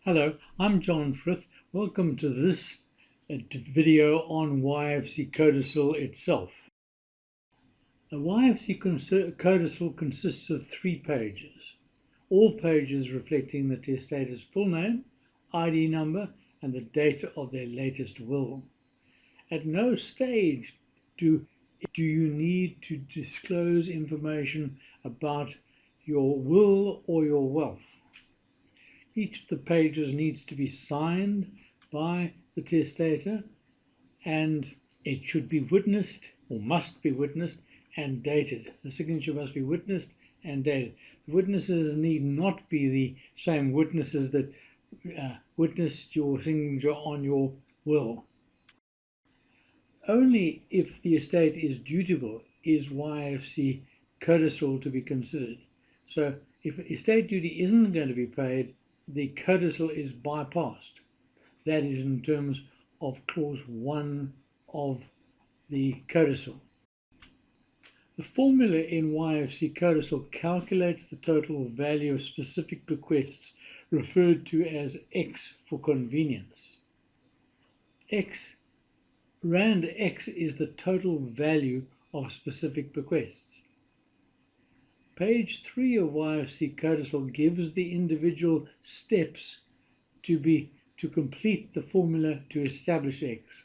Hello, I'm John Frith. Welcome to this video on YFC Codicil itself. A YFC Codicil consists of 3 pages, all pages reflecting the testator's full name, ID number, and the date of their latest will. At no stage do you need to disclose information about your will or your wealth. Each of the pages needs to be signed by the testator, and it should be witnessed, or must be witnessed, and dated. The signature must be witnessed and dated. The witnesses need not be the same witnesses that witnessed your signature on your will. Only if the estate is dutiable is YFC Codicil to be considered. So if estate duty isn't going to be paid, the codicil is bypassed. That is in terms of clause 1 of the codicil. The formula in YFC Codicil calculates the total value of specific bequests, referred to as X for convenience. Rand X is the total value of specific bequests. Page 3 of YFC Codicil gives the individual steps to complete the formula to establish X.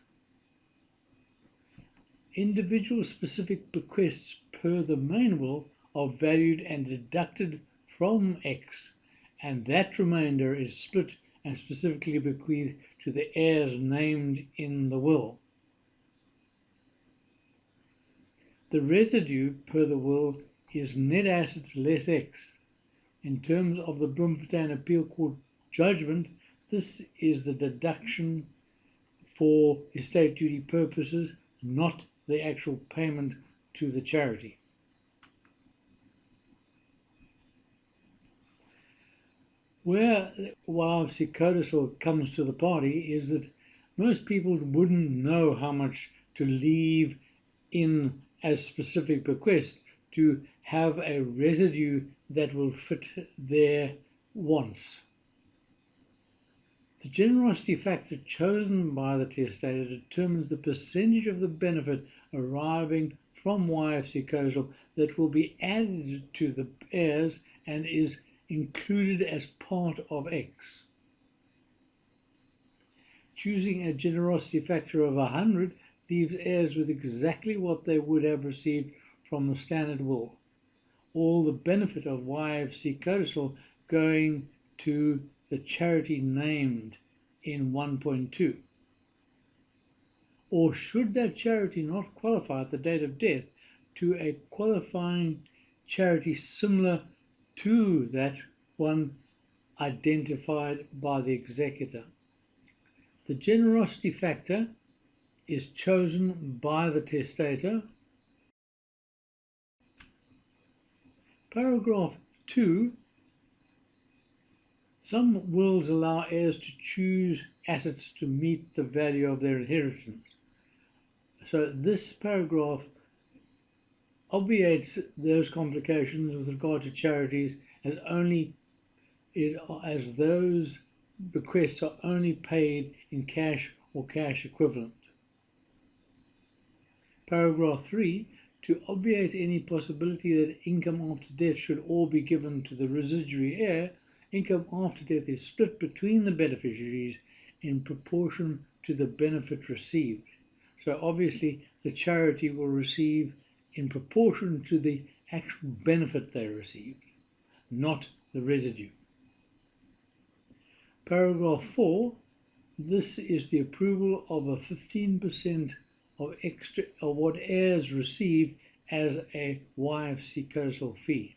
Individual specific bequests per the main will are valued and deducted from X, and that remainder is split and specifically bequeathed to the heirs named in the will. The residue per the will is net assets less X. In terms of the Bloemfontein Appeal Court judgment, this is the deduction for estate duty purposes, not the actual payment to the charity. Where YFC Codicil comes to the party is that most people wouldn't know how much to leave in as specific bequest to have a residue that will fit their wants. The generosity factor chosen by the testator determines the percentage of the benefit arriving from YFC Codicil that will be added to the heirs and is included as part of X. Choosing a generosity factor of 100 leaves heirs with exactly what they would have received from the standard will. All the benefit of YFC Codicil going to the charity named in 1.2. Or should that charity not qualify at the date of death, to a qualifying charity similar to that one identified by the executor. The generosity factor is chosen by the testator. Paragraph 2. Some wills allow heirs to choose assets to meet the value of their inheritance. So this paragraph obviates those complications with regard to charities as those bequests are only paid in cash or cash equivalent. Paragraph 3. To obviate any possibility that income after death should all be given to the residuary heir, income after death is split between the beneficiaries in proportion to the benefit received. So obviously the charity will receive in proportion to the actual benefit they received, not the residue. Paragraph 4. This is the approval of a 15% of what heirs received as a YFC Codicil fee.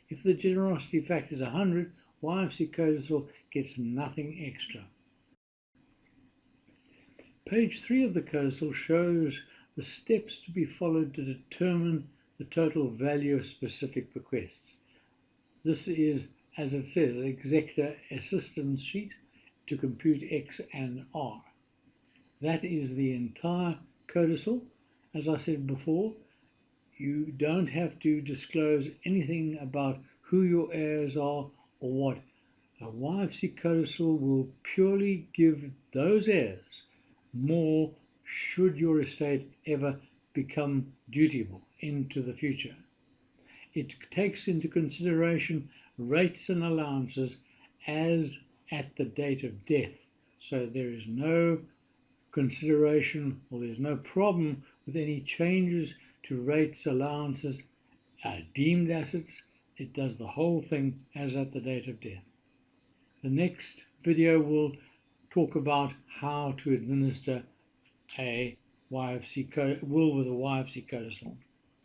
If the generosity factor is 100, YFC Codicil gets nothing extra. Page 3 of the codicil shows the steps to be followed to determine the total value of specific bequests. This is, as it says, an executor assistance sheet to compute X and R. That is the entire codicil. As I said before, you don't have to disclose anything about who your heirs are or what A YFC codicil will purely give those heirs more should your estate ever become dutiable into the future. It takes into consideration rates and allowances as at the date of death, so there is no consideration or there's no problem with any changes to rates, allowances, deemed assets. It does the whole thing as at the date of death. The next video will talk about how to administer a will with a YFC codicil.